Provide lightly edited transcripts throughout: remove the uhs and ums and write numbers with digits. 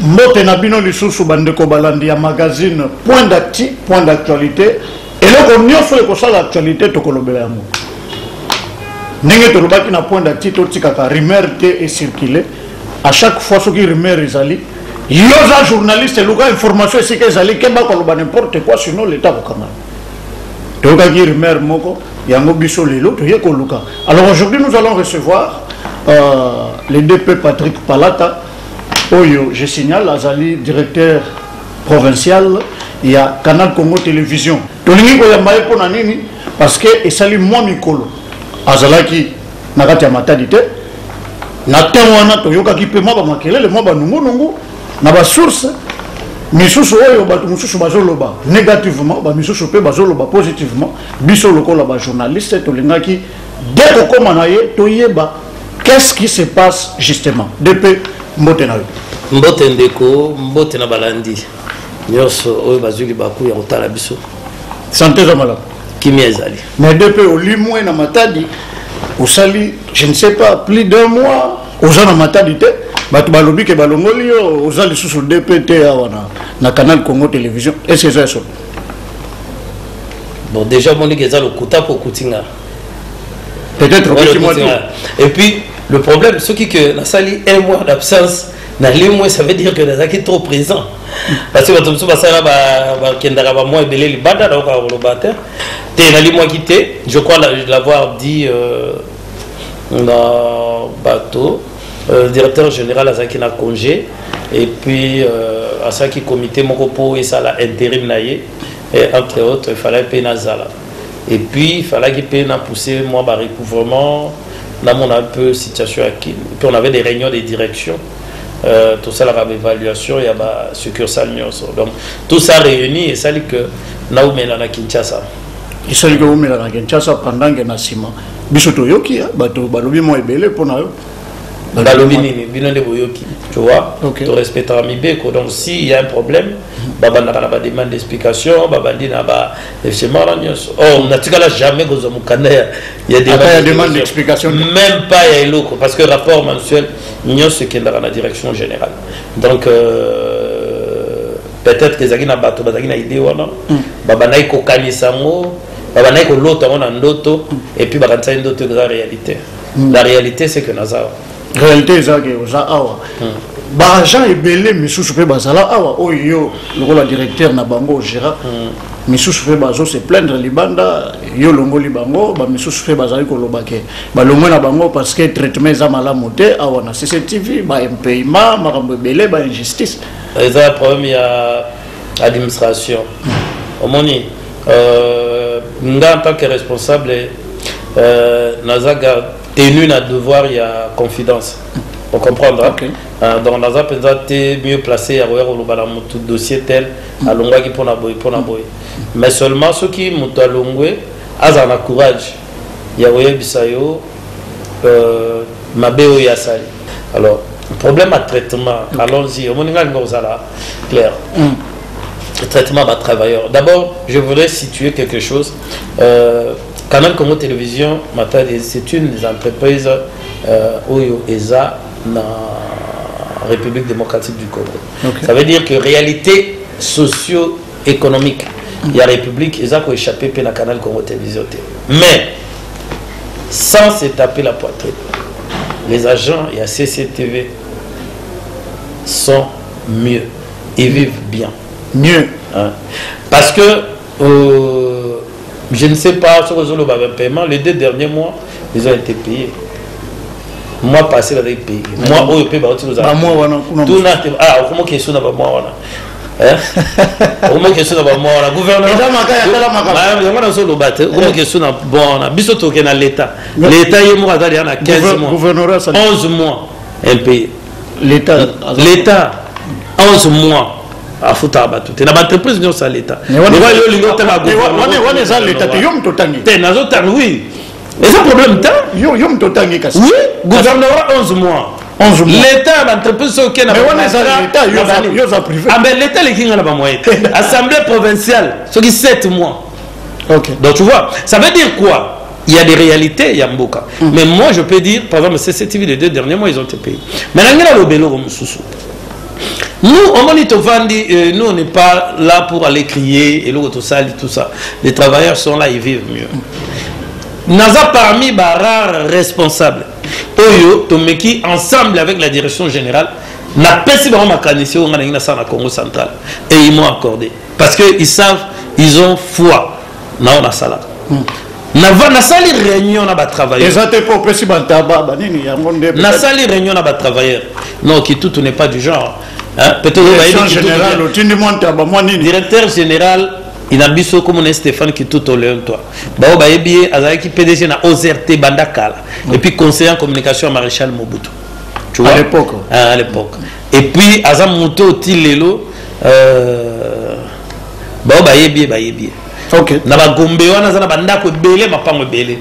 Mbote na bino lisusu bandeko balandi ya magazine point d'actualité et là on nyonso ko sala actualité to kolobela yango ndenge to lobaki na point d'actualité otikaka rumeur et circuler à chaque fois ce qui rumeur ezali yoza journaliste luka information c'est que ezali kemba koloba n'importe quoi sinon l'état ko kanga to ka ki rumeur moko yango biso lelo to ye ko luka. Alors aujourd'hui nous allons recevoir le DP Patrick Palata. Oyo, je signale, Azali, directeur provincial, il y a Canal Congo Télévision. Tolingi ko yambaye po na nini parce que esali moi mikolo. Azalaki nakati ya matadite. Na temwana toyoka ki pe ba makelele mo ba nungu na ba source misusu oyo ba mususu bazoloba négativement ba misusu pe bazoloba positivement biso lokola ba journaliste tolingaki dès ko koma na ye toyeba qu'est-ce qui se passe justement depuis Mbote na Mbote ndeko Mbote na balandi nyoso oyo bazuli baku ya kotala biso santé za malaka kimi ezali mais depuis olimwe na matadi osali je ne sais pas plus d'un mois ozana matadi te batu balobi ke balongoli yo ozali susu DPT awana na Canal Congo Télévision est-ce que ça bon déjà mon nigeza le kuta pour kutinga peut-être et puis le problème, c'est que la salle un mois d'absence, dans les mois, ça veut dire que nous sommes trop présents. Parce que nous sommes je crois l'avoir dit dans bateau, directeur général Azaki na congé, et puis à ça qui comité Mokopo et ça l'a intérim et entre autres, il fallait payer Nazala. Et puis il fallait qu'il paye pousser moi par recouvrement. Là, on a un peu situation acquise. Puis on avait des réunions de direction. Tout ça, la évaluation, il y a ma succursale. Donc, tout ça réuni et ça dit que nous sommes à Kinshasa. Il s'agit que nous sommes à Kinshasa pendant que nous sommes à Bisoto Yoki, Balobi Mo Ebele pour nous. Balobi Nini, Binone Boyoki. Tu vois, tu respectes la Mibeko. Donc, s'il y a un problème, Baba n'a pas de demande d'explication, Baba dit n'a pas de sémaragnos. Oh, on n'a jamais gosé mon canard. Il y a des demandes d'explication. Même pas il y a l'autre, parce que le rapport mensuel, nous ce qui est dans la direction générale. Donc, peut-être que les gens n'ont pas idée ou non. Baba n'a pas Kanisango, Baba n'a pas l'autre, on a l'autre, et puis Baba n'a pas de la réalité. La réalité, c'est que nous avons. Réalité, c'est que nous avons. Bagent et belé misusu pe bazala awa oyo lokola directeur na bango gérant misusu pe bazo se plaindre libanda yo longo libango ba misusu pe bazali ko lobake ba longo na bango parce que traitement za malamu te awa na CCTV ba impayement makambo belé ba injustice eza problème ya administration omoni nga en tant que responsable nazaga tenu na devoir ya confidence. On comprendra. Okay. Donc, dans un pays mieux placé à voir tout dossier tel à longueur qui pour na boy. Mais seulement ceux qui montent à longueur, azana courage. Yaoye bisayo, mabeo yasali. Alors, problème à traitement. Allons-y. On est clair. Traitement à travailleurs. D'abord, je voudrais situer quelque chose. Canal Congo Télévision, c'est une des entreprises Oyo Eza dans la République démocratique du Congo. Okay. Ça veut dire que réalité socio-économique, il y a République, ils ont échappé à la Canal Congo Télévision. Mais, sans se taper la poitrine, les agents et la CCTV sont mieux. Ils vivent bien. Mieux. Hein? Parce que, je ne sais pas, sur le paiement, les 2 derniers mois, ils ont été payés. Moi passé dans les pays moi au pays ba otilo za moi wana tout na comment question na ba moi wana comment question na ba moi wana gouverneur on a solo battre comment question na bon na biso to ke na l'état yemo azali na 15 mois gouverneur 11 mois un pays l'état 11 mois à foutre battu te na ba entreprise nyo sa l'état mais yo lingo tanga wana za l'état te yom to tangi te nazo tangi oui. Et ce problème, oui, gouvernement 11 mois. 11 mois. L'État, l'entreprise, c'est mais l'État, l'État, l'Assemblée provinciale, c'est 7 mois. Okay. Donc tu vois, ça veut dire quoi? Il y a des réalités, il y a Mboka. Mais moi, je peux dire, par exemple, CCTV, les 2 derniers mois, ils ont été payés. Mais là, il y a le bélo, Nous, nous, on n'est pas là pour aller crier et tout ça. Les travailleurs sont là, ils vivent mieux. Naza parmi les rares responsables, Oyo, Tomeki, ensemble avec la direction générale, n'a pas si vraiment mécanisé au Congo central. Et ils m'ont accordé. Parce qu'ils savent, ils ont foi dans la salle. Na sali réunion na ba travailleurs. Exactement pour précis bantaba banini ya monde. Na sali réunion na ba travailleurs. Non, qui tout n'est pas du genre. Hein? Peut-être directeur général au tindi montaba moi nini. Directeur général il a biso comme on Stéphane qui tout au leon toi. Ba ba yebi azaki PDG na OZRT Bandakala et puis conseiller en communication à Maréchal Mobutu. Tu vois? À l'époque. À l'époque. Et puis azam monté au Tilelo ba yebi. Ok. Na ba gombe wana za na banda ko belé ma pango belé.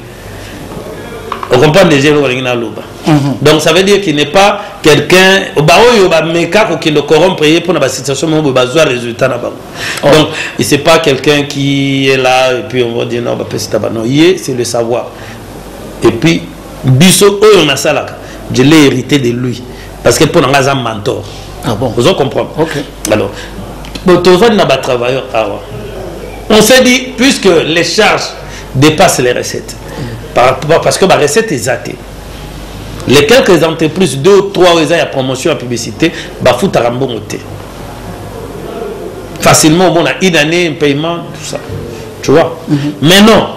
On comprend déjà le ringina loba. Donc ça veut dire qu'il n'est pas quelqu'un ba oyo ba meka ko ki le corrompre pour na ba situation mo ba zo résultat na ba. Donc il c'est pas quelqu'un qui est là et puis on va dire non ba pesita ba non, c'est le savoir. Et puis biso oyo na salaka, je l'ai hérité de lui parce que pour na za mentor. Ah bon. Vous comprenez? OK. Alors pour na ba travailleur on s'est dit, puisque les charges dépassent les recettes, parce que la recette est zatée, les quelques entreprises, 2 ou 3 ans à promotion, à publicité, bah foutent à remboursé. Facilement, on a une année, un paiement, tout ça. Tu vois? Mais non,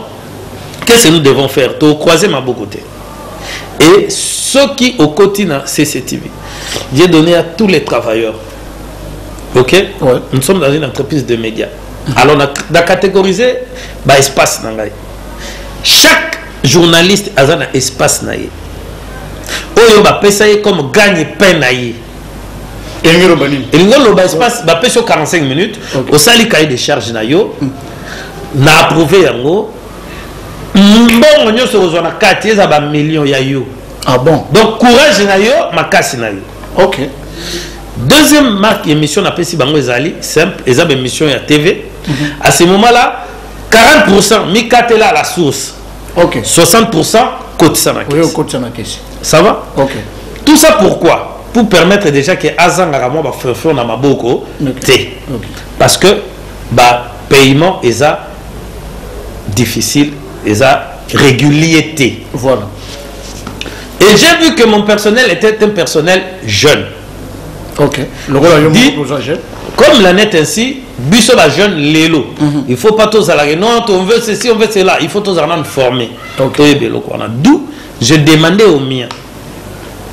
qu'est-ce que nous devons faire? Tu croiser ma beau côté. Et ceux qui, au quotidien, CCTV, j'ai donné à tous les travailleurs. Ok? Ouais. Nous sommes dans une entreprise de médias. Alors, on a catégorisé l'espace. Chaque journaliste a un espace. On a payé comme gagne peine. Il y a un espace 45 minutes. Au sali cahier de charges. On a approuvé. Bon, on a besoin de 4 millions. Ah bon? Donc, courage, ma casse. Ok. Deuxième marque émission appelée Sibango Ezali, simple, ils ont une émission à TV. À ce moment-là, 40% Mikatela à la source. Ok. 60% Kotsana. Oui, Kotsana. Ça va? Ok. Tout ça pourquoi? Pour permettre déjà que Azang Aramo va faire dans Maboko. Parce que bah paiement est difficile, est régulier. Voilà. Et j'ai vu que mon personnel était un personnel jeune. Ok. Dit, comme la net ainsi, Bisso la jeune Lélo. Il ne faut pas tous aller. Non, on veut ceci, on veut cela. Il faut tous aller former. D'où je demandais aux miens.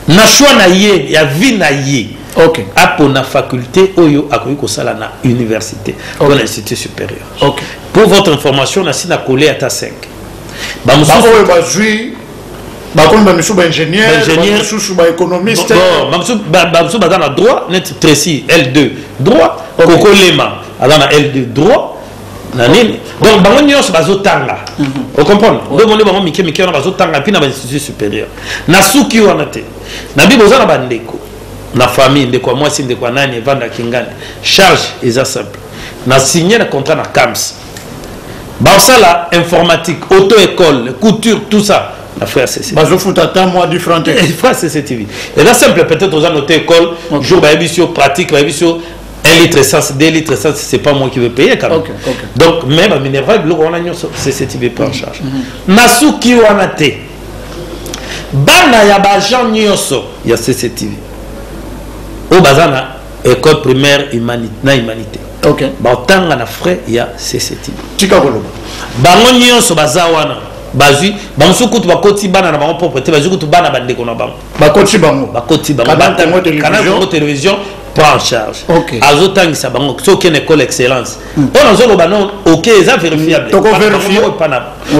Na choix na yé, ya vie na yé. Ok. A pour la faculté, oyo a ko sala na université, dans l'institut supérieur. Ok. Pour votre information, na sina collé à ta 5. Ba musu ba jui. Ingénieur, économiste. Dans le droit, net précis, L2, droit, Coco Lema, dans L2, droit. Donc, vous comprenez? L'institut supérieur. Nasuki wanate. Nabi bozana bandeko. Na famille, ndeko moi si ndeko nani vanda kingani. Charge est simple. Na signé un contrat na CAMS. Bansala informatique, auto-école, couture, tout ça. La frère CCTV. Bazo fout à moi différent. Frère CCTV. Et là simple peut-être aux auto école, jour ba émission pratique, ba émission 1 litre essence, 2 litres essence, c'est pas moi qui vais payer quand même. Donc même à Minerva, le on a CCTV prend en charge. Nasuki wanate. Bana ya ba Jean Nyoso, il y a CCTV. Au bazana école primaire humanité. OK. Ba tanga na frère il y a CCTV. Tika koloba. Bango Nyoso bazawana. Bazui bamsukutu bakoti bana na bango propriété bazukutu bana bandeko na bango bakoti bango canal télévision prend en charge. OK. Azotangisa bango soki une école excellence on azolo banon OK ça vérifiable to vérifier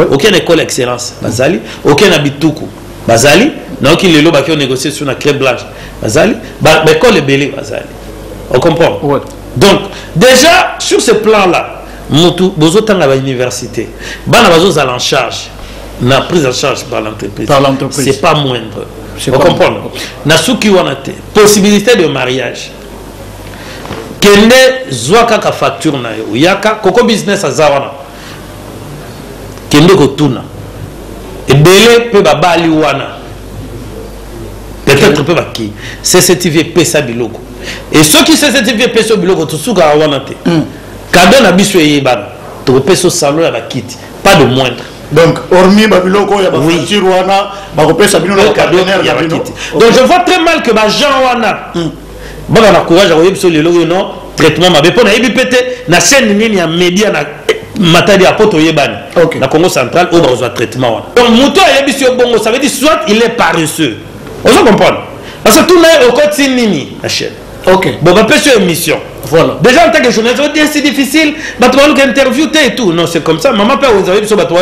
OK une école excellence bazali OK na bituku bazali donc il lelo baki on négocier sur la clé blanche bazali ba école belé bazali on comprend. Ouais. Donc déjà sur ce plan là mutu bozotanga ba université bana bazo en charge na prise en charge par l'entreprise. C'est pas moindre. Vous comprenez? Nasuki wanate possibilité de mariage. Kende zwaka ka facture na yo yaka koko business azawana. Kende ko tuna. Ebele pe babali wana. Peut-être pe baki. CCTV pesa biloko. Et ceux qui CCTV peso biloko to suka wana te. Cadeau na biso yebana. To peso salon ya bakiti, pas de moindre. Donc hormis babiloko ya ba facture wana ba kopesa bino na cadeau ya bakiti. Donc je vois très mal que ba Jean wana. Bon on a courage à voyer biso lelo non traitement mabe pona yebi pété na chaîne nini ya média na matadi à poto yebani. Na Congo central au besoin traitement wana. Donc moto yebi biso bongo ça veut dire soit il est paresseux. On se comprend. Parce que tout le monde au côté nini la chaîne. Ok. Bon, bah, sur émission. Voilà. Déjà, en tant que journaliste, on dit c'est difficile. Bah, tu vas nous interviewer et tout. Non, c'est comme ça. Maman, père, vous avez dit, bah, tu vas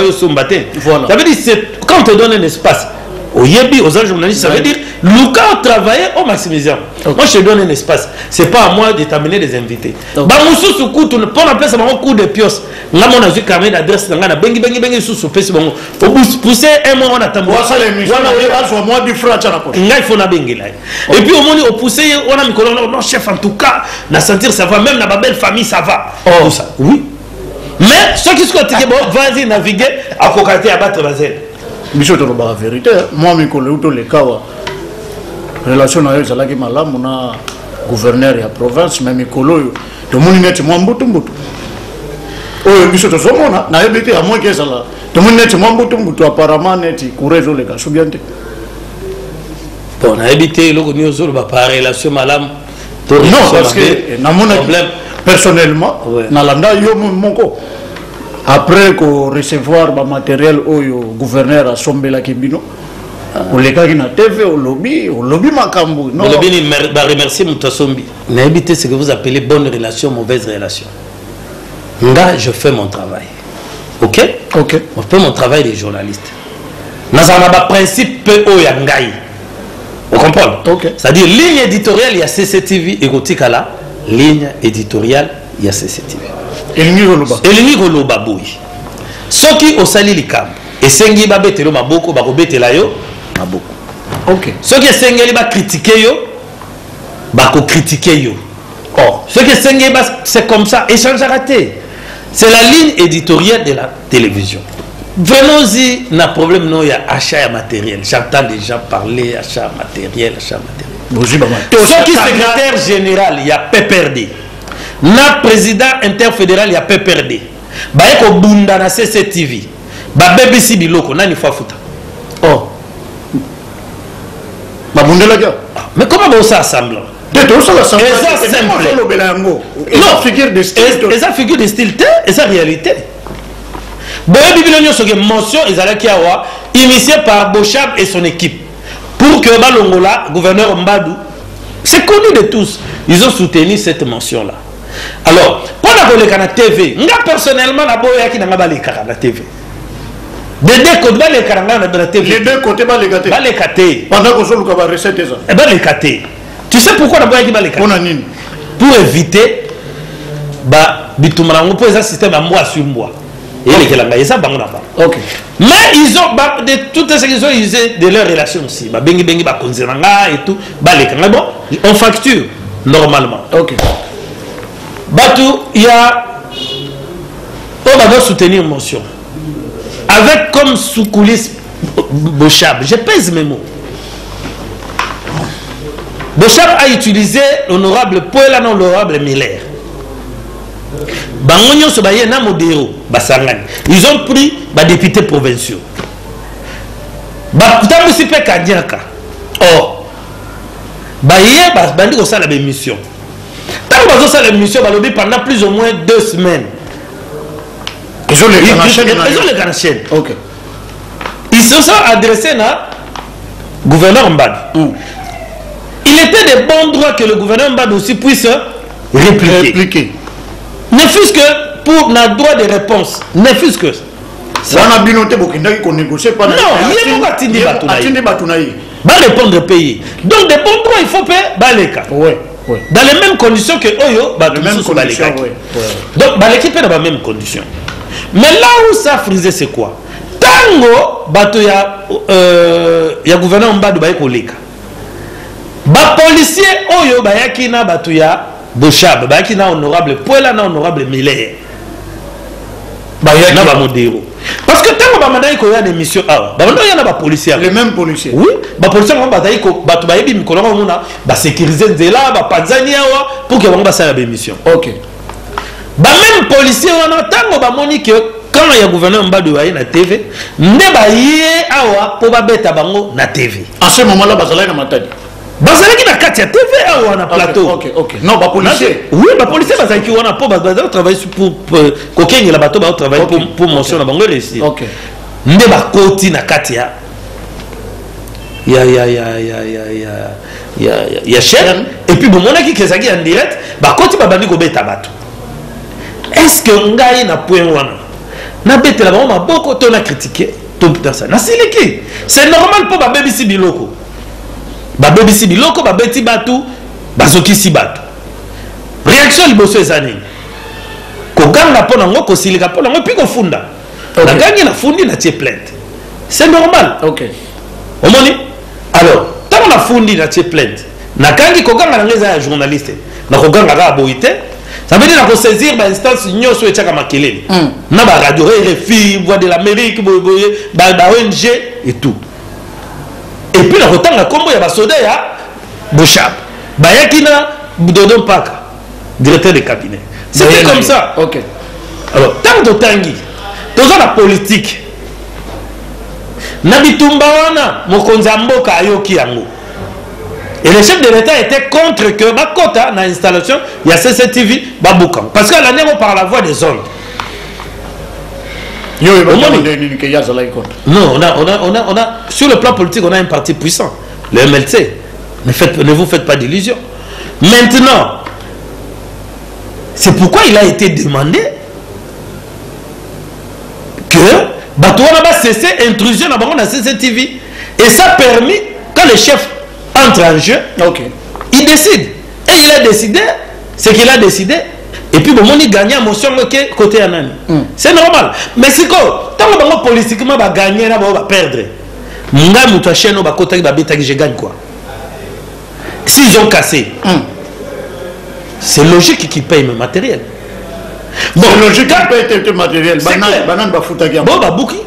Voilà. Ça veut dire, quand on te donne un espace, au Yebi, aux autres journalistes, ça veut dire, Lucas a travaillé au maximisant. Moi, je te donne un espace. C'est pas à moi de t'amener des invités. Bah, Moussou, sous coup, tu ne peux pas appeler ça un coup de pioche. Là, on a vu carnet d'adresse, on a bengi, sous pèse, bon. Faut pousser un mois, on a tambour. Ça, l'émission, on a moi du frère, il faut la bengi là. Et puis, au moment où pousser, on a mis non, chef, en tout cas, na sentir ça va, même dans ma belle famille, ça va. Tout ça. Oui. Mais, ceux qui sont bon, vas-y, naviguer, à cocater, à battre, vas-y. Biso to ba vérité moi mikolo to le kawa relation na yo zalaki malamu na gouverneur ya province mais mikolo yo to moni net mo mbutu oyo biso to somona na yebite ya mo kesala to moni net mo mbutu apparemment net kurezo le ka subiante bon na yebite loko ni ozolo ba par relation malamu to non parce que na mon problème personnellement na landa yo monko après qu'on recevoir le matériel au gouverneur a sombé la Kibino, on les a na TV, au lobby Makambu. Le lobby va remercier Moutasombi. N'habitez ce que vous appelez bonne relation, mauvaise relation. Là, je fais mon travail. Ok? Ok. Je fais mon travail des journalistes. Nous avons un principe PO Yangai. Vous comprenez? Ok. C'est-à-dire, ligne éditoriale, il y a CCTV et Gotikala. Ligne éditoriale, il y a CCTV. Elini Goloba boui. Soki osali likam. Esengi ba betelo maboko ba kobetela yo maboko. OK. Soki esengi ba critiquer yo ba ko critiquer yo. Oh, soki esengi ba c'est comme ça, échange raté. C'est la ligne éditoriale de la télévision. Venons-y, n'a problème non, il y a achat de matériel. J'entends des gens parler achat matériel. Soki secrétaire général, il y a PPRD. Na président interfédéral ya PPRD ba eko bunda na CCTV ba BBC biloko nani faut futa oh ba bundela ga mais comment va ça assembler tout ça l'assemblée c'est simple non figure de style et ça figure de style et ça réalité boye bibilonyo soke mention ezalaki awa initié par Bochab et son équipe pour que balongola gouverneur Mbadou c'est connu de tous ils ont soutenu cette mention là. Alors, pendant que la TV, moi personnellement, je suis la TV. Des deux côtés, la TV. Les deux côtés, pendant que je suis recette. Tu sais pourquoi la pour éviter pour un système à moi sur moi. Et ça, mais ils ont, de toutes ces qu'ils ont usé de leur relation aussi. Et tout. On facture normalement. Ok. Batou, il y a. On va soutenir une motion. Avec comme sous-coulisse Bochab. Je pèse mes mots. Bochab a utilisé l'honorable Poela, non l'honorable Miller. Bangonyo Sobaye na Modero, Basangani. Ils ont pris les députés provinciaux. Bakouta Moussipe Kadiaka. Or, Baye Bandi au sein de la mission. Tant que ça l'émission pendant plus ou moins 2 semaines. Ils ont les canachènes. Ok. Ils se sont adressés à gouverneur Mbad. Il était de bon droit que le gouverneur Mbad aussi puisse répliquer. Ne fût-ce que pour notre droit de réponse. Ne fût-ce que ça. On a bien noté qu'on négocie pas. Non, il y a pas répondre payer. Donc de bon droit il faut payer Baleka. Ouais. Ouais. Dans les mêmes conditions que Oyo, dans les mêmes conditions. Ouais. Donc, l'équipe est dans les mêmes conditions. Mais là où ça frisé, c'est quoi? Tango, il y a gouverneur Mbadou Baïkoleka. Ba policier Oyo, Bayakina, Batouya, Bochab, Bayakina honorable Poela, honorable Miller. Bayakina Modero. Parce que tant que bamanda iko ya émission ah bamanda ya na ba policiers les mêmes policiers oui ba policiers on bataille ko batu ba yebi mikolo mona ba sécuriser nzela ba panzani awa pour que ba ça la émission OK ba même policiers on attend ba moni que quand il y a gouverneur Mbadu wa na TV ne ba yé awa pour ba beta bango na TV à ce moment là bazala na matadi bazalaki na kati ya TV awa na plateau OK non ba policier oui ba policier bazalaki wana po bazala travailler pour coquin la bateau ba travailler pour mention na bango réussir OK nde ba koti na kati ya chaîne et puis bon monaki kezaki en direct ba koti ba bandi ko beta bato est-ce que ngai na point wana na betela ba maboko to na critiquer to putain ça na siliki c'est normal po ba BBC biloko ba BBC biloko ba beti batu bazokisi batu réaction liboso ezani ko ganga pona ngo ko silika pona ngo piko funda na gangi na fundi na tie plainte c'est normal OK omoni alors tant na fundi na tie plainte na gangi ko ganga na ngeza ya journaliste na ko ganga ga boité ça veut dire na ko saisir ba instance nyoso etaka makelele na ba radio RFI voix de l'Amérique ba ONG et tout. Et puis la rotanga combo ya basoda ya Boshab bayakina Dodon Paka directeur de cabinet c'était comme ça OK alors tant de tangi dans la politique na bitumba wana mokonzi mboka ayoki yango et le chef de l'État était contre que bakota na installation il y a CCTV baboukan parce que l'année on par la voix des ondes. Non, on a sur le plan politique, on a un parti puissant, le MLC. Ne vous faites pas d'illusions. Maintenant, c'est pourquoi il a été demandé que Batouana va cesser intrusion dans la CCTV. Et ça a permis, quand le chef entre en jeu, il décide. Et il a décidé, c'est qu'il a décidé. Et puis, bon, il gagne à motion côté Anani. C'est normal. Mais c'est quoi? Tant que politiquement, va gagner, va perdre. Nga mouta chaîne, va côté que je gagne quoi? S'ils ont cassé, c'est logique qu'ils payent le matériel. Bon, c'est logique qu'ils payent le matériel. Banane va foutre à bon, bah, bouki.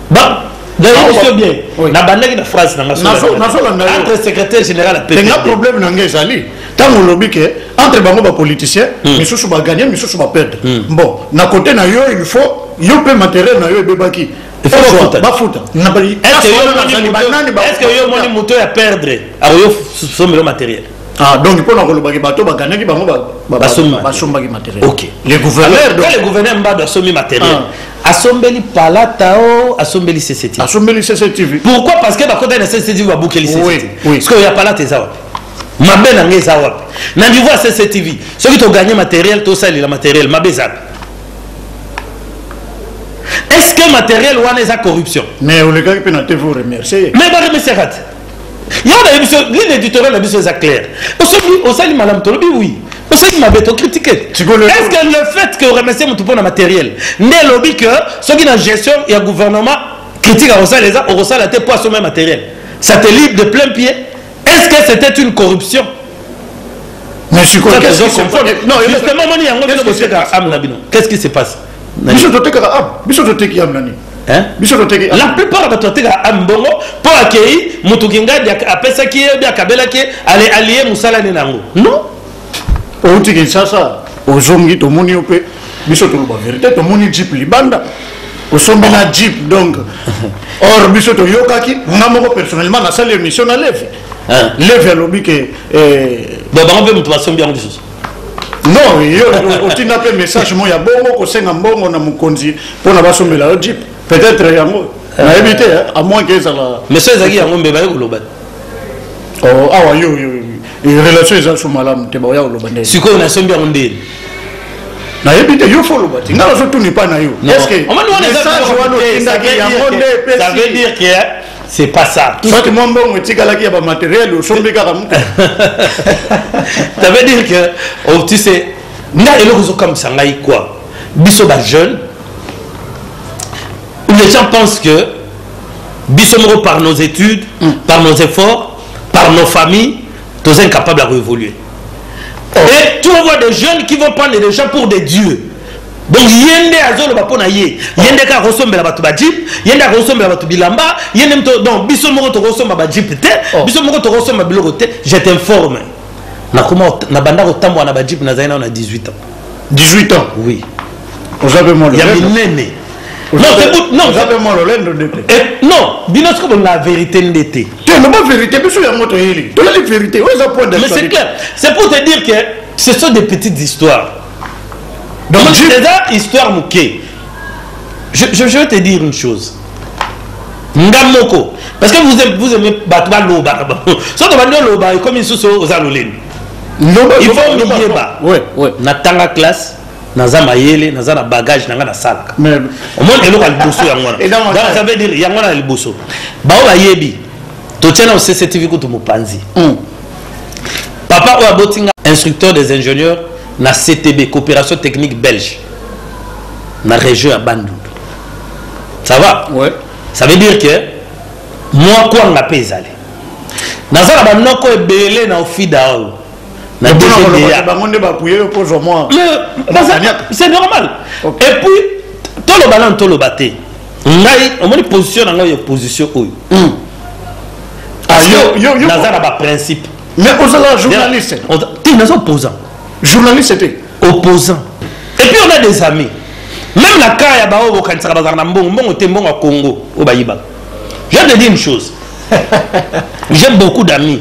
Bah, d'ailleurs, monsieur bien. La banane de phrase, entre secrétaire général à PPD. Il y a un problème dans les alliés. Tant qu'on lobby que entre les politiciens, mais ceux qui vont gagner, mais ceux qui vont perdre. Bon, d'un côté, il faut un matériel, il faut foutre. Est-ce que vous avez un moteur à perdre? Alors, il faut le matériel. Ah, donc il faut que les bateaux gagner qui matériel. Ok. Les gouverneurs doivent assommer matériel. Assombeli palatao, assombeli CCTV. Assombeli CCTV. Pourquoi? Parce que quand on a CCTV, on va boucler les CCTV. Parce qu'il y a palate ça. Ma belle en ça. N'a vu voir CCTV. Ceux qui ont gagné matériel, tout ça, il a matériel. Ma bézade. Est-ce que matériel ou est-ce corruption? Mais les gars qui peuvent vous remercier. Mais vous remercier. Il y a une émission, l'éditorial a besoin de clair. Au sein de Madame Tolobi, oui. Au sein de ma bête, on critique. Est-ce que le fait que vous remerciez mon tout pour le matériel, n'est lobby que ceux qui ont gestion et le gouvernement critique à Rosa les a, Rosa la tête pour assommer le matériel. Ça te livre de plein pied. Est-ce que c'était une corruption? Mais je crois que c'est non, qu'est-ce qui se passe? La plupart de Ambongo pour accueillir Mutukinga après qui est bien Kabela qui allait allier Moussala Nenango. Non. Au Tiki Sasa, au Zongi, au Moniope, Bissot vérité, au Moni Jeep Libanda, au Sombena Jeep donc. Or, Bissot Yokaki, on a personnellement la salle émission à Lève. Lève à l'objet que. D'abord, on peut me bien des choses. Non, il y a un message, moi, il y a beaucoup de gens qui ont Mukonzi pour la basson de la Jeep. Peut-être il y a évité, à moins que ça la. Mais c'est ça qui a un bébé au Loban. Oh, ah, oui, les relations sont malades, tu vas au Loban. Si on a son bien on dit. Na évité, il faut le battre. Il n'a pas tout n'est pas naïf. Est-ce que ça veut dire que c'est pas ça. Soit que moi, bon, tu as un matériel, ou sommes ça veut dire que, oh, tu sais, il y a des gens comme ça, quoi. Bisso jeune, les gens pensent que Bisso par nos études, par nos efforts, par nos familles, tous incapables à révoluer. Et tu vas voir des jeunes qui vont prendre des gens pour des dieux. Donc yende azolo ba pona ye yende ka kosombela batu ba jeep yende ka kosombela batu bilamba yende mto donc biso moko to kosomba ba jeep te biso moko to kosomba biloko te je t'informe na comment na banda ko tambo na ba jeep na zaina on a 18 ans 18 ans oui vous avez mon ya minene non c'est non vous avez mon lolendo ndete non binosco la vérité ndete tu non pas vérité biso ya moto yeli to la vérité ouais ça point de mais c'est clair c'est pour te dire que ce sont des petites histoires. Donc, c'est ça, histoire mouké. Je vais te dire une chose. Ngamoko. Parce que vous aimez Batba Loba. Soit on va dire Loba, comme ils sont aux Alolènes. Il faut oublier bas. Oui. Natanga classe, Naza Mayele, Naza na bagage, Naza salaka. Mais. Au moins, il y a le bosso. Ça veut dire, il y a le bosso. Baoba Yebi. Tu tiens au CCTV que tu me panzi. Papa Ouabotinga, instructeur des ingénieurs. Na CTB, coopération technique belge, na région à Bandung. Ça va? Ouais. Ça veut dire que moi, quoi, on a payé aller. Dans ça, on a quoi belé na ofida ou na c'est normal. Okay. Et puis, tout le ballon, tout le bâté. On a une position dans une position où. Dans ça, principe. Mais vous êtes journaliste. Tu es opposant. Journaliste était opposant. Et puis on a des amis. Même la Kaya Bao Kansara Mbongo Tembongo à Congo au Baïba. Je vais te dire une chose. J'ai beaucoup d'amis.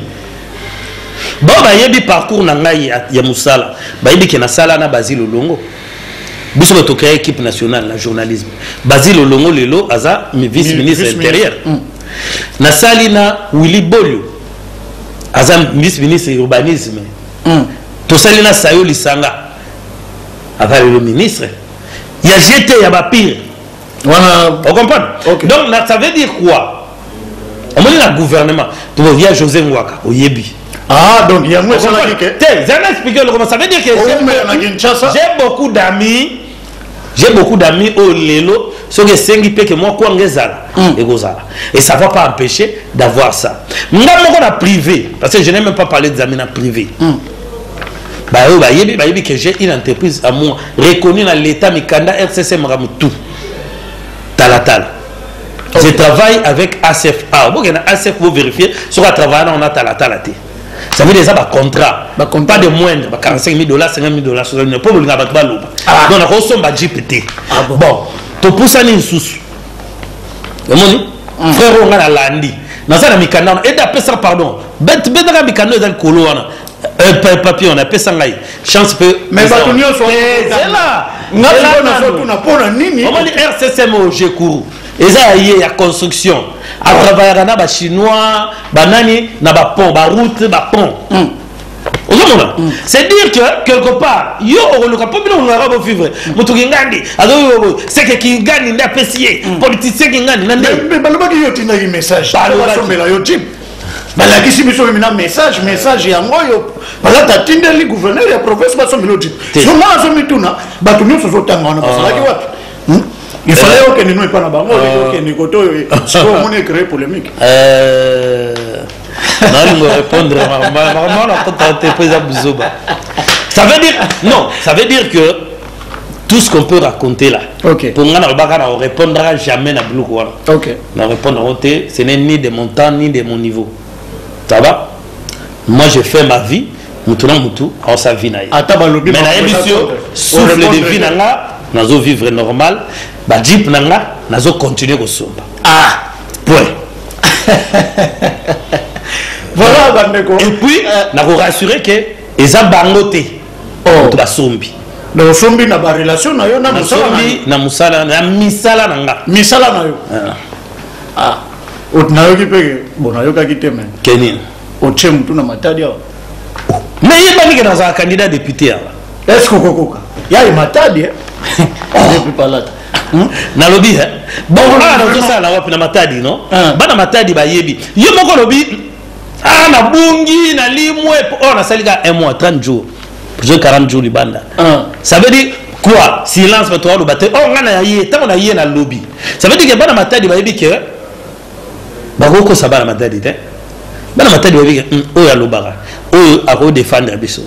Bon Baïbi parcours Nangaï Yamoussala. Baïbi qui na sala na Basile Olongo. Biso ba toka équipe nationale la journalisme. Basile Olongo lelo aza vice-ministre intérieur. Na salina Willy Bolio. Aza vice-ministre urbanisme. Tout ça, il y a Sayo Lisanga avec le ministre. Il y a GT, il y a pire. On comprend? Okay. Donc, ça veut dire quoi? On dit le gouvernement. Tu vois, il y a José Mwaka, au Yebi. Ah, donc il y a moi, ça veut dire que. Ça veut dire que j'ai beaucoup d'amis. J'ai beaucoup d'amis au Lelo. Ce que c'est que moi, quoi, et ça ne va pas empêcher d'avoir ça. Nous avons privé, parce que je n'ai même pas parlé des amis privés. Que j'ai une entreprise à moi reconnue dans l'état Mikanda RCC Maramutu Talatal. Je travaille avec ACFA. ACF vous vérifier sur le travail on a Talatal. Ça veut dire ça va contrat. Pas de moindre, 45 000 $, 50 000 $, 60 000 $. Pour le gars, donc on a reçu un GPT. Bon, tu pousses un insous. Frère, on a la landi. Dans ça, Mikanda, et d'après ça, pardon. Bête Mikanda est dans le colo. Un papier, on appelle ça chance peu. Mais c'est là. On dit RCCM au Jekourou. Et ça, il y a construction. À travers les Chinois, banani, na ba pont, ba route, ba pont. C'est dire que quelque part, yo le capable on va vivre. Mutu ngandi, ado c'est que qui gagne na PCA, politicien qui gagne. Mais balaba ki yo tina message. Balaba yo type. balakisi biso mina message yango yo bala tatinde li gouverneur ya province baso miloti so na so mituna batu nyonso so tanga na basalaki wapi il fallait que nous pas na bango que ni koto so on est créé polémique non me répondre maman la tante président Buzoba ça veut dire non ça veut dire que tout ce qu'on peut raconter là pour moi on répondra jamais na blou quoi on répondra ce n'est ni de mon temps ni de mon niveau. Ça va? Moi je fais ma vie, Moutou, en sa vie. Mais la émission, souffle de vie, nous allons vivre normal, Jeep, nous allons continuer au somba. Ah! Point. Voilà, Bandeko. Et puis, nous allons rassurer que les abangotés, tu vas sombi. Le sombi n'a pas relation, na musala, na misala nanga. Misala na yo. Ah. Otunayoki peke bonayoka kiteme Kenin oche mtu na matadi hao mais il pas que dans un candidat député est-ce que kokoka ya matadi depuis palata na lobby bon là on ça là wapi na matadi non bana matadi ba yebi yo moko lobby na bungi na limwe na salika un mois 30 jours plus 40 jours libanda ça veut dire quoi silence mais toi le battre ngana yé tant on a yé na lobby ça veut dire que bana matadi ba yebi que Bagoko sabana matadi te. Bana matadi wabi o ya lobara. O a ko défendre biso.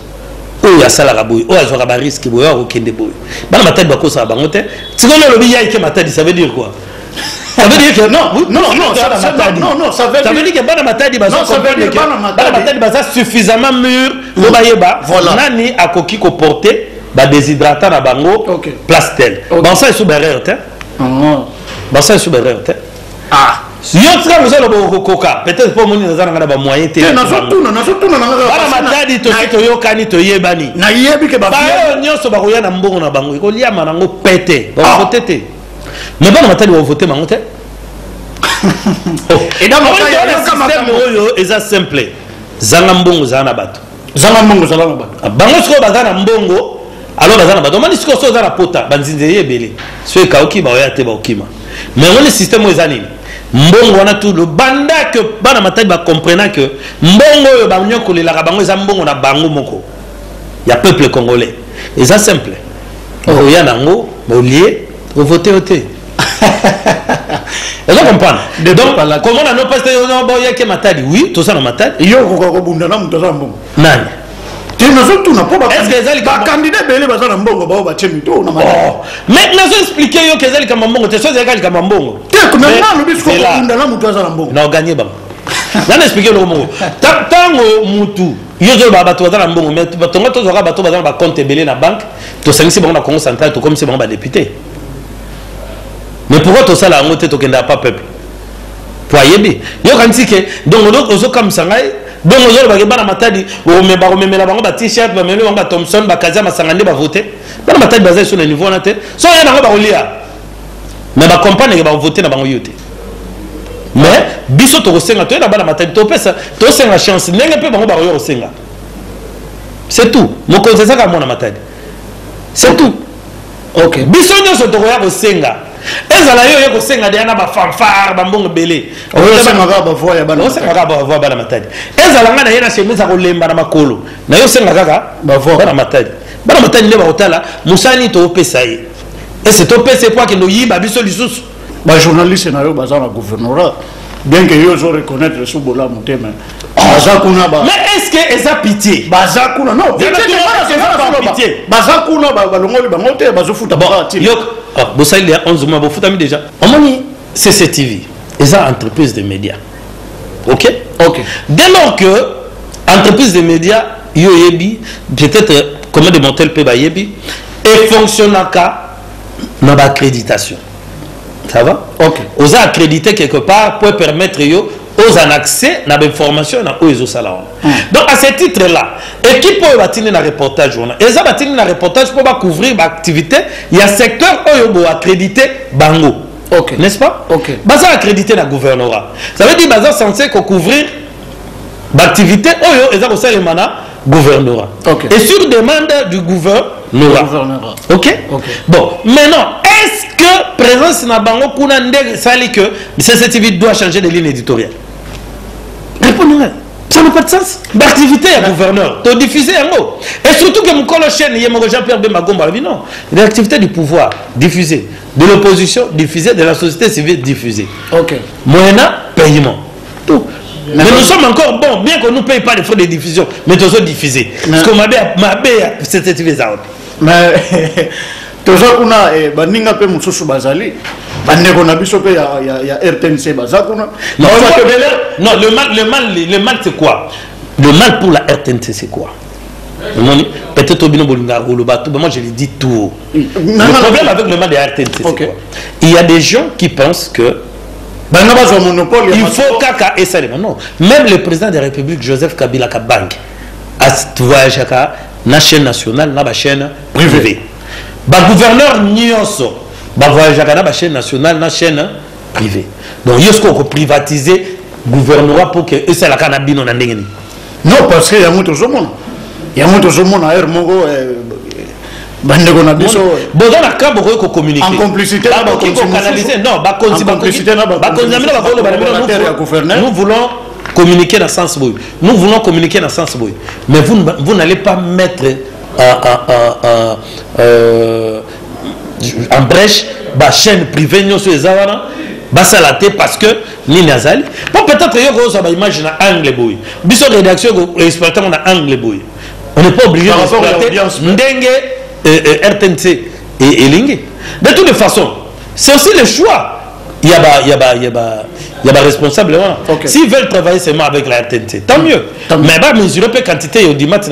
oyo asalaka boye oyo azwaka bariske boye oyo akokende boye bana matadi bakosaka bango te tikolo olobi yaike matadi ça veut dire quoi? Ça veut dire que non, ça veut dire que bana matadi baza suffisamment mûr po bayeba nani akoki koporter badéshydratant na bango place tel bansa esu berere te bansa esu berere te yo tika mosala bokokoka peut-être po moni naza nanga na bamoyen te bana matadi toki toyokani toyebani bayo nyonso bakoya na mbongo na bango ekoliama nango pete bakovote te mais bana matadi bakovote bango te système oyo eza simple zanga mbongo zala na bato bango sikoyo baza na mbongo alors baza na bato omani sikoyo so oza na pota banzinzi eyebele so ekauki baoya te baokima mais ngoni système oyo eza nini mbongo wana tout le banda que bana matadi bakomprena que mbongo oyo banyokolelaka bango eza mbongo na bango moko ya peuple congolais eza simple oya nango bolie ovote yo te Est-ce que vous comprenez? Donc, comment on a nos pasteurs qui matadi? Oui, tout ça, on matadi. Yo, on a Nani? Est-ce que les candidats mais nous expliqué que les Kamambongo, tu sais, les Kamambongo. Non, gagné. On a expliqué le mot. Tango Moutou, Yozo Babato dans la Mbongo, mais Tonga Tozora Bato dans la compte belé na banque, tu sais, c'est bon, la Congo centrale, tout comme c'est bon, député. Mais pourquoi tout ça là, on ne n'a pas peuple? Pour Yebi. Yo quand dit que donc on comme ça, donc on va bana matadi, on met la banque t-shirt, on met la Thompson, bakaza masangande ba voter. Bana matadi basé sur le niveau na tête. So rien na ba olia. Mais ba campagne que ba voter na bango yote. Mais biso to kosenga to na bana matadi to pesa, to senga chance, ndenge pe bango ba yo senga. C'est tout. Mon conseil ça ka mona matadi. C'est tout. OK. Biso nyoso to koya kosenga. Ezala yo yeko senga de na ba fanfare ba mbongo belé senga ka ba voix ya bana senga ka ba voix bana matadi ezala ngana yena chemise ko lemba na makolo na yo senga kaka ba voix bana matadi ne ba otala musani to pesa yi et c'est to pesa quoi que no yiba biso lisusu ba journaliste na yo baza na gouvernorat bien que yo zo reconnaître sous bola mutema bazakuna ba mais est-ce que eza pitié bazakuna non pitié bazakuna ba longoli ba moté bazofuta ba ti yo bossa il y a 11 mois bofuta mi déjà omoni CCTV eza entreprise de médias. OK dès lors que entreprise de médias yo yebi peut-être comment démonter le pays yebi et fonctionnaka na ba accréditation. Ça va? OK. Aux accréditer quelque part pour permettre yo aux en accès à l'information aux salons. Donc à ce titre là, équipe peut bâtir un reportage journal. Et ça bâtir un reportage pour couvrir l'activité, il y a secteur où il accrédité bango. OK. N'est-ce pas? OK. Basa accrédité na gouvernorat. Ça veut dire basa censé couvrir l'activité où il y a mana gouvernorat. OK. Et sur demande du gouvernorat. OK? Bon, maintenant est-ce que présence na bango kuna ndenge sali que CCTV doit changer de ligne éditoriale? Répondez-moi. Ça n'a pas de sens. L'activité est gouverneur. Tu diffuser un mot. Et surtout que mon chaîne, il y a Jean-Pierre Bemagomba. Non. L'activité du pouvoir, diffusée. De l'opposition, diffusée. De la société civile, diffusée. OK. Moyennant paiement. Tout. Mais nous sommes encore bons, bien qu'on ne paye pas les frais de diffusion, mais nous sommes diffusés. Parce qu'on m'a CCTV ça. Mais toza kuna baninga pe mususu bazali bandeko na biso pe ya RTNC bazakuna non le mal c'est quoi? Le mal pour la RTNC c'est quoi? Peut-être au bino bolinga goloba moi je le dis tout. Le problème avec le mal de la RTNC c'est quoi? Il y a des gens qui pensent que il faut kaka et ça non, même le président de la République Joseph Kabila Kabang a voyagé à la chaîne nationale na chaîne privée. Ba gouverneur nyonso ba voyager na ba chaîne nationale na chaîne privée. Donc yosko ko privatiser gouvernorat pour que eux la canabino na ndenge ni. Non parce que ya moto zomona. Ya moto zomona air mongo bandeko na biso. Bon dans la cas beaucoup ko communiquer. En complicité ba ko canaliser non ba complicité na ba nous voulons communiquer dans sens boy. Nous voulons communiquer dans sens boy. Mais vous n'allez pas mettre en brèche la chaîne privée sur les awana basalaté parce que ni nazali bon peut-être yo ko ça imagine angle boy biso rédaction exploitant on a angle boy On n'est pas obligé Par rapport à d'exploiter l'audience. Ndenge, RTNC et Lingue. De toutes les façons, c'est aussi le choix. Il y a des responsables. Okay. S'ils veulent travailler seulement avec la RTNC, tant mieux. Mais bah, mesurer la quantité au dimanche,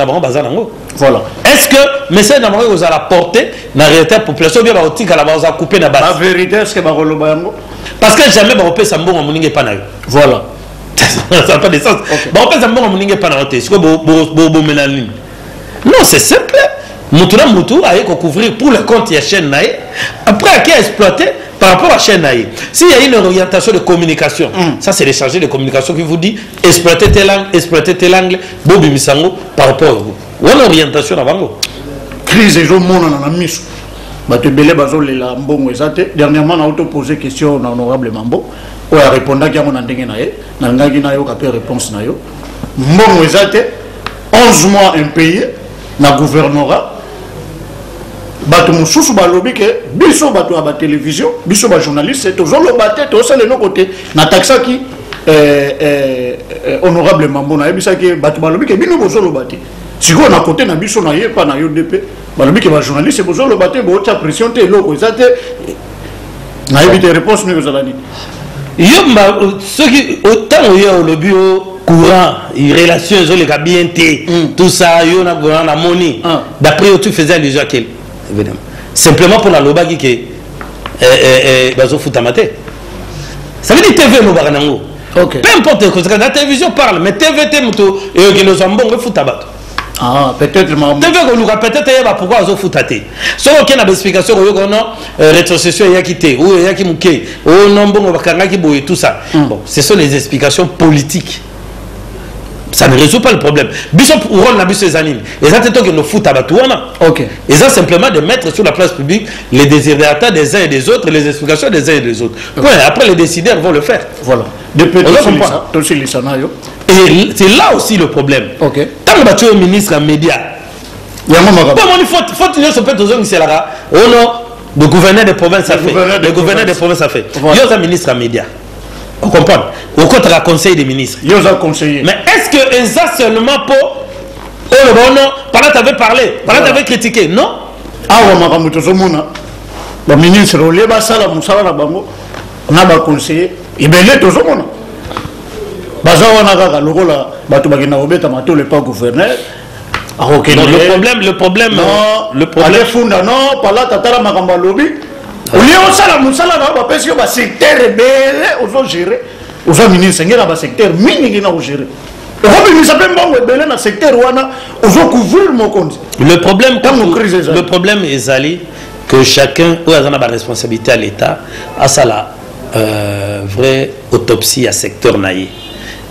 voilà. est-ce que message vous allez porter dans la réalité de la population bien va couper la base? La vérité, est-ce que parce que jamais va repérer Sambo en Mouningue Panayo. voilà. Ça n'a pas de sens. Va repérer Sambo en Mouningue Panayo. Est-ce que vous menez non, c'est simple. Moutouna Moutou a couvrir pour le compte de la chaîne Naï. Après, qui a exploité par rapport à la chaîne Naï. S'il y a une orientation de communication, ça c'est le chargé de communication qui vous dit exploiter tel angle, Bobi Misango par rapport à vous. Ou une orientation avant. Crise et mon en a mis. Batebele Bazol la Mbongo Ezate. Dernièrement, on a posé question à l'honorable Mambo. On a répondu à mon andenge nae. Nangagi na yo kapé réponse na yo. Mbongo Ezate. 11 mois impayé. Na gouvernorat. Bato mususu balobi ke biso bato à la télévision, biso ba journaliste, c'est toujours le baté, tout ça de nos côtés. Na taxa qui honorable Mambo na ebisa ke bato balobi ke bino bozo lo baté. Si on a côté na biso na ye pas na yo DP, balobi ke ba journaliste bozo lo baté, bo ta pression te loko ezate. Na ebite réponse nous allons dire. Yomba ceux qui autant il y a le bio courant, les relations les bien tout ça yo na courant na moni. D'après tu faisais allusion à quel évidemment. Simplement pour la loba qui bazo futamate. Ça veut dire TV no baranango. OK. Peu importe que la télévision parle mais TVT muto et que nos ambon futabato. Ah, peut-être maman. TV ko luka peut-être yeba pourquoi bazo futate. So aucune explication ko yo non rétrocession ya quitté ou ya ki muke ou non bon bakanga ki boye tout ça. Bon, ce sont les explications politiques. Ça ne résout pas le problème. Bishop Ouron n'a vu ses animes. Et ça, c'est que nous fout à Batouana. Ok. Et ça, simplement de mettre sur la place publique les désirata des uns et des autres, les explications des uns et des autres. Point. Après, les décideurs vont le faire. Voilà. Depuis et c'est là aussi le problème. Ok. Quand tu es ministre en médias, il faut tenir ce fait aux hommes qui là. Oh non, le gouverneur des provinces a fait. Le gouverneur des provinces a fait. Il y a un ministre en médias. On comprend. Au contre la conseil des ministres. Il y a un conseiller. Mais est-ce que ça seulement pour oh non, par là tu avais parlé, par là tu avais critiqué, non? Ah ouais, madame Tozomona. Le ministre Olié Basala Moussala na bango, on a un conseiller. Il belé Tozomona. Bazawa na kaka lokola bato bakina obeta mato le pas gouverneur. Non, le problème allez funda non, par là tatala makamba lobby. Au lieu de ça, la parce que le secteur est belé, on gérer. Aux ministres, il y a un secteur mini qui a géré. Le secteur couvrir mon compte. Le problème est allé que chacun a la responsabilité à l'État à la vraie autopsie à secteur naïe.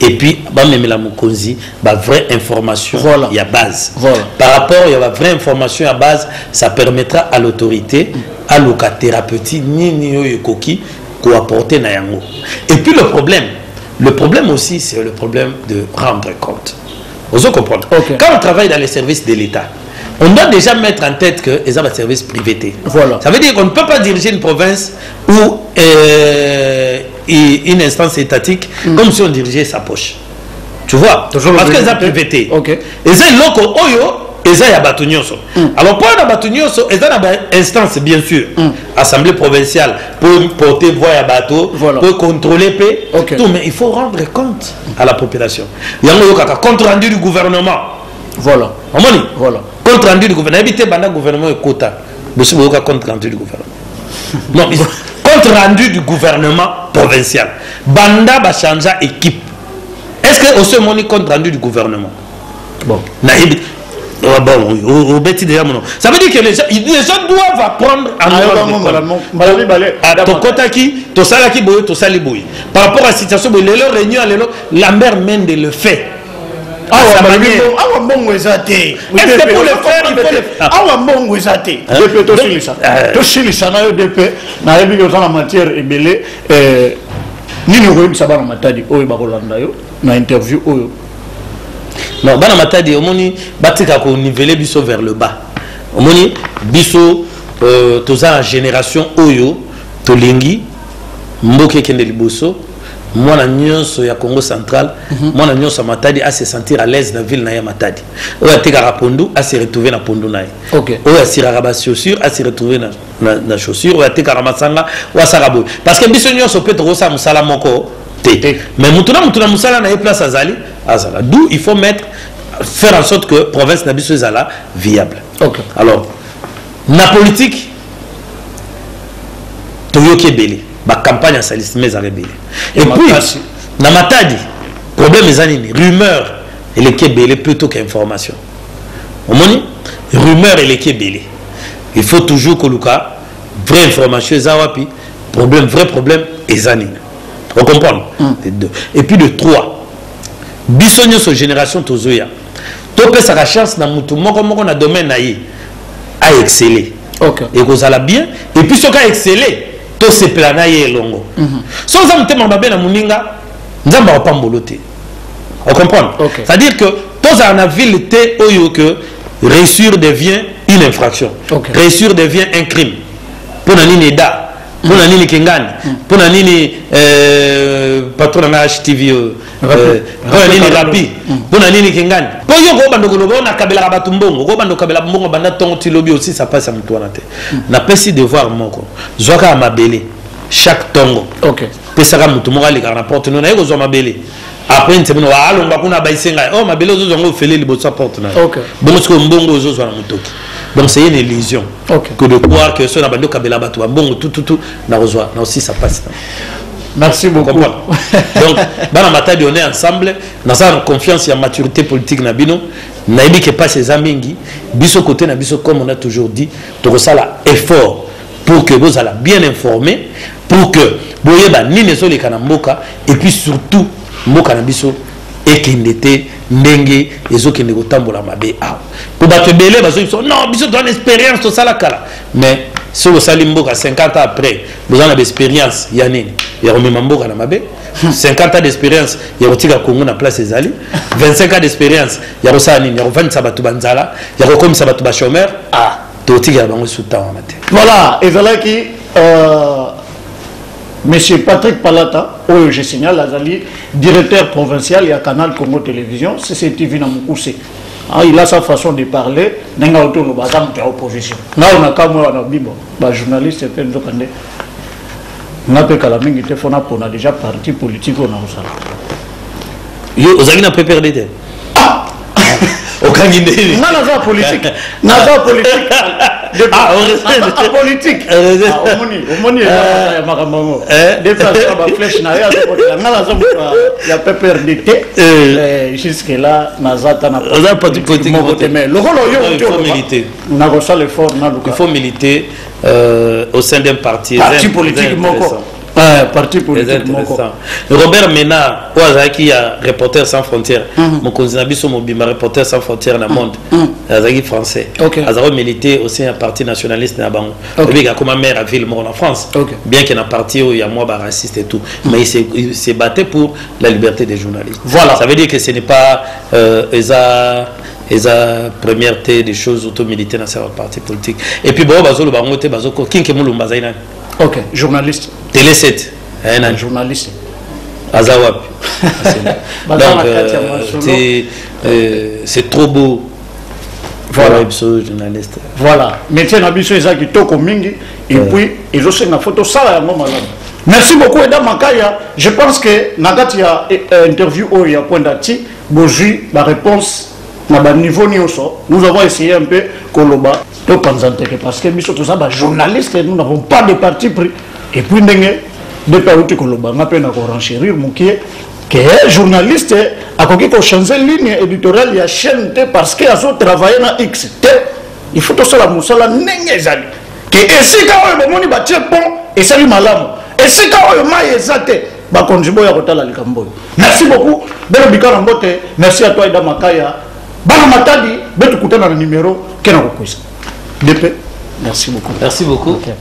Et puis, même la Mokonzi, vraie information il y a base. Par rapport à la vraie information à base, ça permettra à l'autorité, à l'ocathérapeutique, ni koki, pour apporter na yango. Et puis le problème aussi, c'est le problème de rendre compte. Vous comprenez? Quand on travaille dans les services de l'État, on doit déjà mettre en tête que les services privés. Voilà. Ça veut dire qu'on ne peut pas diriger une province ou une instance étatique comme si on dirigeait sa poche. Tu vois? Parce que c'est privé. Et c'est loco oyo. Et ça, il y a Batunyoso. Alors, pour la Batunyoso, il y a une instance, bien sûr, assemblée provinciale, pour porter voix à bateau, pour contrôler tout, mais il faut rendre compte à la population. Il y a un compte rendu du gouvernement. Voilà. Compte rendu du gouvernement. Évitez le gouvernement et quota. Mais c'est un compte rendu du gouvernement. Non, compte rendu du gouvernement provincial. Banda va changer équipe. Est-ce que aussi mon compte rendu du gouvernement? Bon. Bon, ça veut dire que les gens doivent apprendre à par rapport à la situation, la mère Mende le fait. Est-ce que pour le faire, il faut le faire. Non, bana matadi omoni batika ko niveler biso vers le bas. Omoni biso toza génération oyo tolingi mboke kende liboso moi na nyonso ya Congo central moi na nyonso Matadi à se sentir à l'aise dans ville na ya Matadi oya tekaka pondu à se retrouver na pondu na ye oya siraka ba chaussure à se retrouver na chaussure oya tekaka masanga oya saka boy parce que biso nyonso peut trop ça musala moko mais mutuna musala na ye place azali azala d'où il faut faire en sorte que province na biso ezala viable. Alors na politique toyoki belé ba campagne à salisme za rebelle et puis na Matadi problème ezanini rumeur et les kebele plutôt qu'information omoni rumeur et les kebele il faut toujours que luka vraie information ezawapi vrai problème ezanini on comprend et puis de 3 biso nyonso génération tozoya to pesa ka chance na mutu moko na domaine na ye a exceller et kozala bien et puis soka exceller to se plana ye longo so za mutema mabe na muninga nzamba wa pambolote on comprend c'est à dire que tous en ville té oyo que réussir devient une infraction réussir devient un crime pour nani da pour nani kengani pour nani patron na HTV pour nani rapi pour nani kengani pour yo ko bando ko na kabela ba tumbongo ko bando kabela mbongo banda tongo tilobi aussi ça passe à mutu wana te na pesi devoir moko zoka mabele chaque tongo pesaka mutu moko ali ka rapport no na yeko zo mabele après ntemino wa alonga kuna baisenga oh mabele zo zongo fele liboso porte na bon ce que mbongo zo zo na mutoki donc c'est une illusion que de croire que ceux na bando kabela batu mbongo tout na rejoa na aussi ça passe. Merci beaucoup. Donc bana Matadi on est ensemble dans sa confiance et en maturité politique na bino na yebi que pas ces amingi biso côté na biso comme on a toujours dit to resala effort pour que vous allez bien informer pour que boyeba nini so le kanamboka et puis surtout mboka na biso ekendete ndenge ezokende kotambola mabe awa pour bato belé bazo non biso donne expérience to sala kala mais si vous allez mboka 50 ans après vous avez l'expérience yanini ya remema mboka na mabe 50 ans d'expérience ya kotika Congo na place ezali 25 ans d'expérience ya kosala nini ya kovandisa bato banzala ya kokomisa bato ba chômeur totika bango souta wana te voilà ezalaki Monsieur Patrick Palata, je signale, Azali, directeur provincial et à Canal Congo Télévision, CCTV Namoukoussé. Il a sa façon de parler, il a autour de l'opposition. Là, on a quand même un journaliste, on a déjà parti politique. Vous avez un peu perdu. Aucun idée. Non, non, politique. Non, politique. Politique. Omoni, des fois, flèche il y a pas perdu. Jusque là, Nazata n'a pas de politique. Il faut militer. Il faut militer au sein d'un parti. Parti politique. Parti politique. Robert Mena, qui a Reporter sans frontières, mon cousin Abisso Mobima, Reporter sans frontières dans le monde, Azaki français. Azaro milité au sein d'un parti nationaliste dans Bango. Il a comme maire à ville en France, bien qu'il y ait un parti où il y a moins de racistes et tout, mais il s'est battu pour la liberté des journalistes. Voilà. Ça veut dire que ce n'est pas la première des choses auto-militaires dans ce parti politique. Et puis, bon, Bazolo Bangote, Bazoko, Kinke Moulou Bazaina. Journaliste. Télé 7. Un journaliste. Azawap. Donc, c'est trop beau. Voilà, journaliste. Voilà. Métier Nabiso Ezaki Toko Mingi. Et puis, ils ont fait une photo ça. Merci beaucoup, Eda Makaya. Je pense que Nagati a interview où il y a point d'ati. Boju, la réponse. Niveau nous avons essayé un peu Koloba parce que nous sommes journalistes et nous n'avons pas de parti pris. Et puis depuis que Koloba on a pu renchérir que journaliste a changé ligne éditoriale il a chaîne parce qu'il a travaillé dans X. Il faut que ça la musala n'engezali que ici quand on est bâti bon et ça lui malamu et si quand on est exacté ba konjibo ya kotala likambo. Merci beaucoup. Belo bikara mbote. Merci à toi Eda Makaya. Bana Matadi, betu kutana na numéro kena kokwisa. DP. Merci beaucoup. Merci beaucoup. Okay.